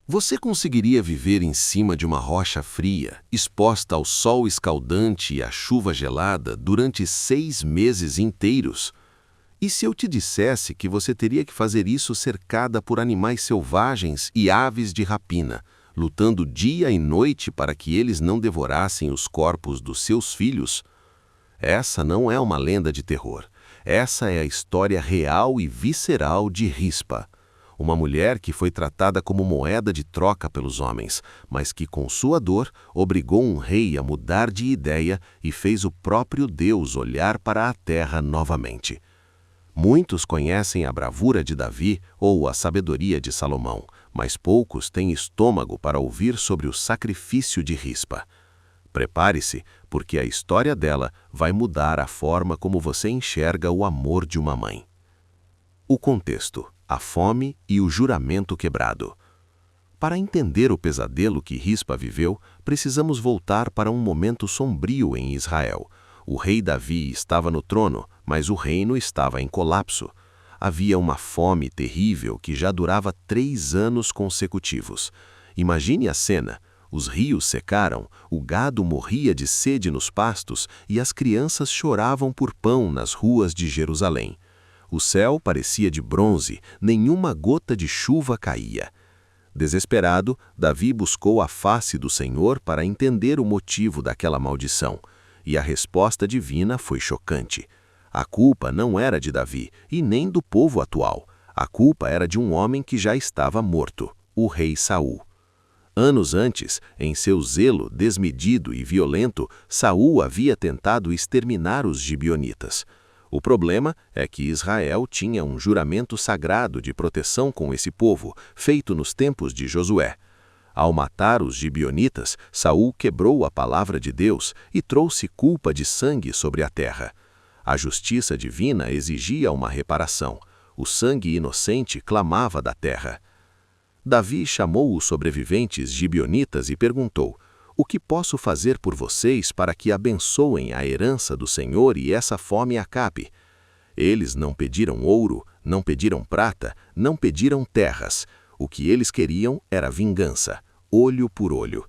Você conseguiria viver em cima de uma rocha fria, exposta ao sol escaldante e à chuva gelada durante 6 meses inteiros? E se eu te dissesse que você teria que fazer isso cercada por animais selvagens e aves de rapina, lutando dia e noite para que eles não devorassem os corpos dos seus filhos? Essa não é uma lenda de terror. Essa é a história real e visceral de Rispa. Uma mulher que foi tratada como moeda de troca pelos homens, mas que com sua dor obrigou um rei a mudar de ideia e fez o próprio Deus olhar para a terra novamente. Muitos conhecem a bravura de Davi ou a sabedoria de Salomão, mas poucos têm estômago para ouvir sobre o sacrifício de Rispa. Prepare-se, porque a história dela vai mudar a forma como você enxerga o amor de uma mãe. O contexto, a fome e o juramento quebrado. Para entender o pesadelo que Rispa viveu, precisamos voltar para um momento sombrio em Israel. O rei Davi estava no trono, mas o reino estava em colapso. Havia uma fome terrível que já durava 3 anos consecutivos. Imagine a cena. Os rios secaram, o gado morria de sede nos pastos e as crianças choravam por pão nas ruas de Jerusalém. O céu parecia de bronze, nenhuma gota de chuva caía. Desesperado, Davi buscou a face do Senhor para entender o motivo daquela maldição. E a resposta divina foi chocante. A culpa não era de Davi e nem do povo atual. A culpa era de um homem que já estava morto, o rei Saul. Anos antes, em seu zelo desmedido e violento, Saul havia tentado exterminar os gibeonitas. O problema é que Israel tinha um juramento sagrado de proteção com esse povo, feito nos tempos de Josué. Ao matar os gibeonitas, Saul quebrou a palavra de Deus e trouxe culpa de sangue sobre a terra. A justiça divina exigia uma reparação. O sangue inocente clamava da terra. Davi chamou os sobreviventes gibeonitas e perguntou: "O que posso fazer por vocês para que abençoem a herança do Senhor e essa fome acabe?" Eles não pediram ouro, não pediram prata, não pediram terras. O que eles queriam era vingança, olho por olho.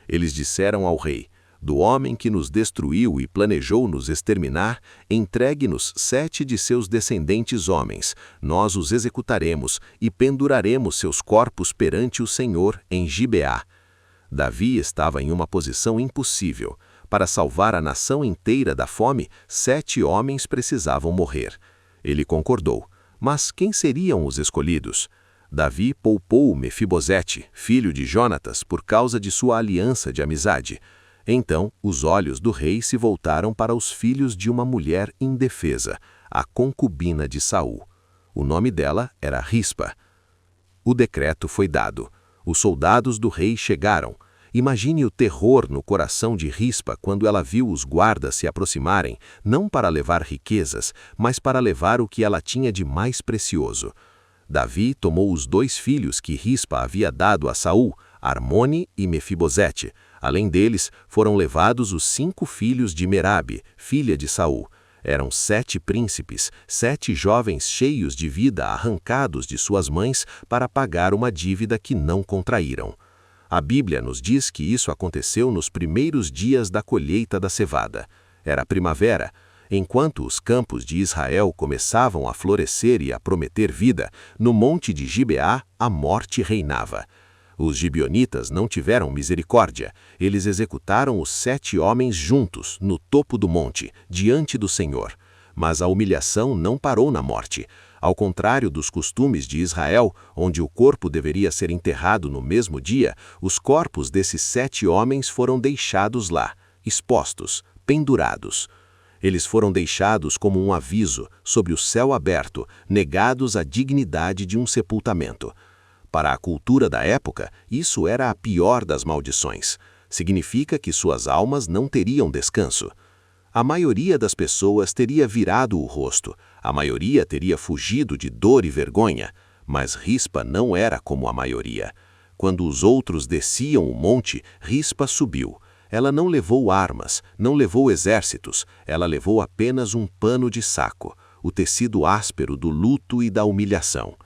Eles disseram ao rei: "Do homem que nos destruiu e planejou nos exterminar, entregue-nos 7 de seus descendentes homens. Nós os executaremos e penduraremos seus corpos perante o Senhor em Gibeá." Davi estava em uma posição impossível. Para salvar a nação inteira da fome, 7 homens precisavam morrer. Ele concordou. Mas quem seriam os escolhidos? Davi poupou Mefibosete, filho de Jonatas, por causa de sua aliança de amizade. Então, os olhos do rei se voltaram para os filhos de uma mulher indefesa, a concubina de Saul. O nome dela era Rispa. O decreto foi dado. Os soldados do rei chegaram. Imagine o terror no coração de Rispa quando ela viu os guardas se aproximarem, não para levar riquezas, mas para levar o que ela tinha de mais precioso. Davi tomou os 2 filhos que Rispa havia dado a Saul, Armone e Mefibosete. Além deles, foram levados os 5 filhos de Merabe, filha de Saul. Eram 7 príncipes, 7 jovens cheios de vida arrancados de suas mães para pagar uma dívida que não contraíram. A Bíblia nos diz que isso aconteceu nos primeiros dias da colheita da cevada. Era primavera. Enquanto os campos de Israel começavam a florescer e a prometer vida, no monte de Gibeá a morte reinava. Os gibeonitas não tiveram misericórdia. Eles executaram os 7 homens juntos, no topo do monte, diante do Senhor. Mas a humilhação não parou na morte. Ao contrário dos costumes de Israel, onde o corpo deveria ser enterrado no mesmo dia, os corpos desses 7 homens foram deixados lá, expostos, pendurados. Eles foram deixados como um aviso, sob o céu aberto, negados a dignidade de um sepultamento. Para a cultura da época, isso era a pior das maldições. Significa que suas almas não teriam descanso. A maioria das pessoas teria virado o rosto, a maioria teria fugido de dor e vergonha, mas Rispa não era como a maioria. Quando os outros desciam o monte, Rispa subiu. Ela não levou armas, não levou exércitos, ela levou apenas um pano de saco, o tecido áspero do luto e da humilhação.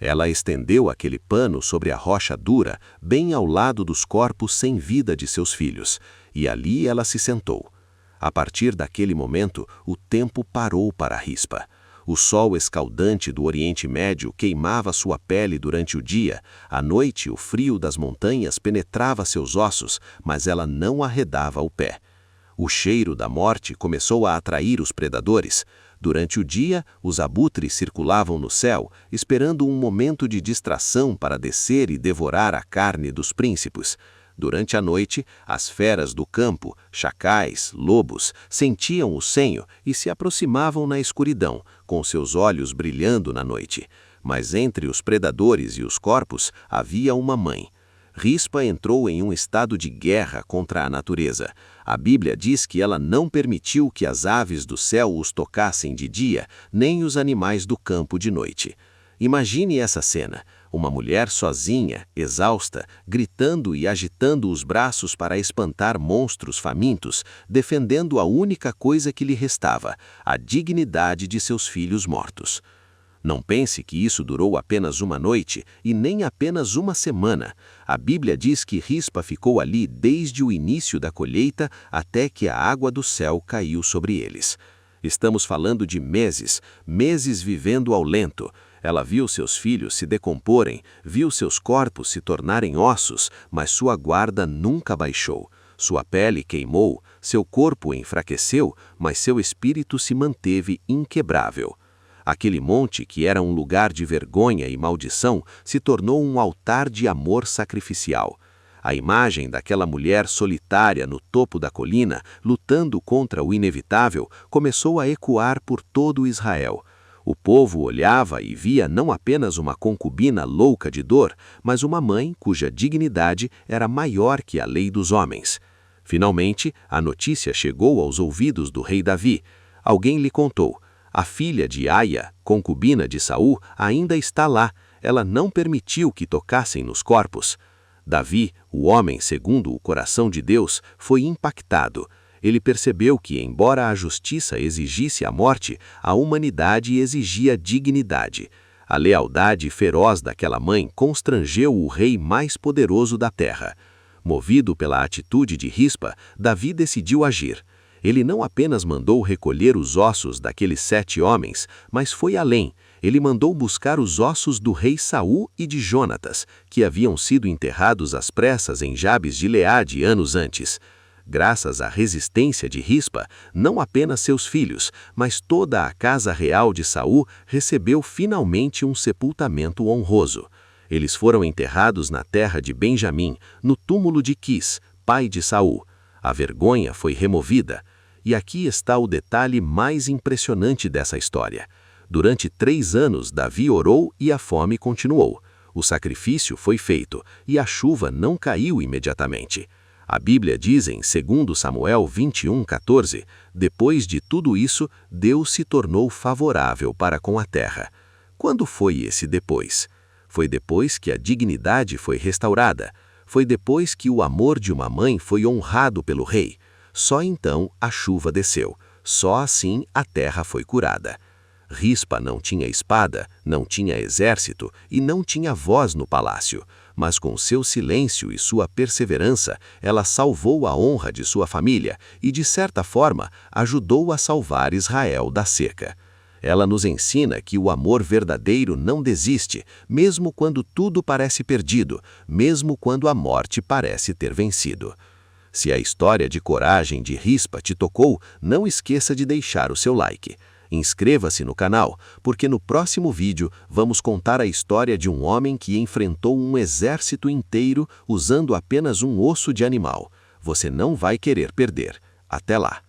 Ela estendeu aquele pano sobre a rocha dura, bem ao lado dos corpos sem vida de seus filhos, e ali ela se sentou. A partir daquele momento, o tempo parou para Rispa. O sol escaldante do Oriente Médio queimava sua pele durante o dia. À noite, o frio das montanhas penetrava seus ossos, mas ela não arredava o pé. O cheiro da morte começou a atrair os predadores. Durante o dia, os abutres circulavam no céu, esperando um momento de distração para descer e devorar a carne dos príncipes. Durante a noite, as feras do campo, chacais, lobos, sentiam o senho e se aproximavam na escuridão, com seus olhos brilhando na noite. Mas entre os predadores e os corpos havia uma mãe. Rispa entrou em um estado de guerra contra a natureza. A Bíblia diz que ela não permitiu que as aves do céu os tocassem de dia, nem os animais do campo de noite. Imagine essa cena. Uma mulher sozinha, exausta, gritando e agitando os braços para espantar monstros famintos, defendendo a única coisa que lhe restava, a dignidade de seus filhos mortos. Não pense que isso durou apenas uma noite e nem apenas uma semana. A Bíblia diz que Rispa ficou ali desde o início da colheita até que a água do céu caiu sobre eles. Estamos falando de meses, meses vivendo ao lento. Ela viu seus filhos se decomporem, viu seus corpos se tornarem ossos, mas sua guarda nunca baixou. Sua pele queimou, seu corpo enfraqueceu, mas seu espírito se manteve inquebrável. Aquele monte, que era um lugar de vergonha e maldição, se tornou um altar de amor sacrificial. A imagem daquela mulher solitária no topo da colina, lutando contra o inevitável, começou a ecoar por todo Israel. O povo olhava e via não apenas uma concubina louca de dor, mas uma mãe cuja dignidade era maior que a lei dos homens. Finalmente, a notícia chegou aos ouvidos do rei Davi. Alguém lhe contou: a filha de Aia, concubina de Saul, ainda está lá. Ela não permitiu que tocassem nos corpos. Davi, o homem segundo o coração de Deus, foi impactado. Ele percebeu que, embora a justiça exigisse a morte, a humanidade exigia dignidade. A lealdade feroz daquela mãe constrangeu o rei mais poderoso da terra. Movido pela atitude de Rispa, Davi decidiu agir. Ele não apenas mandou recolher os ossos daqueles 7 homens, mas foi além. Ele mandou buscar os ossos do rei Saul e de Jonatas, que haviam sido enterrados às pressas em Jabes de Gileade anos antes. Graças à resistência de Rispa, não apenas seus filhos, mas toda a casa real de Saul recebeu finalmente um sepultamento honroso. Eles foram enterrados na terra de Benjamim, no túmulo de Quis, pai de Saul. A vergonha foi removida. E aqui está o detalhe mais impressionante dessa história. Durante 3 anos, Davi orou e a fome continuou. O sacrifício foi feito e a chuva não caiu imediatamente. A Bíblia diz em 2 Samuel 21:14, depois de tudo isso, Deus se tornou favorável para com a terra. Quando foi esse depois? Foi depois que a dignidade foi restaurada. Foi depois que o amor de uma mãe foi honrado pelo rei. Só então a chuva desceu. Só assim a terra foi curada. Rispa não tinha espada, não tinha exército e não tinha voz no palácio, mas com seu silêncio e sua perseverança, ela salvou a honra de sua família e, de certa forma, ajudou a salvar Israel da seca. Ela nos ensina que o amor verdadeiro não desiste, mesmo quando tudo parece perdido, mesmo quando a morte parece ter vencido. Se a história de coragem de Rispa te tocou, não esqueça de deixar o seu like. Inscreva-se no canal, porque no próximo vídeo vamos contar a história de um homem que enfrentou um exército inteiro usando apenas um osso de animal. Você não vai querer perder. Até lá!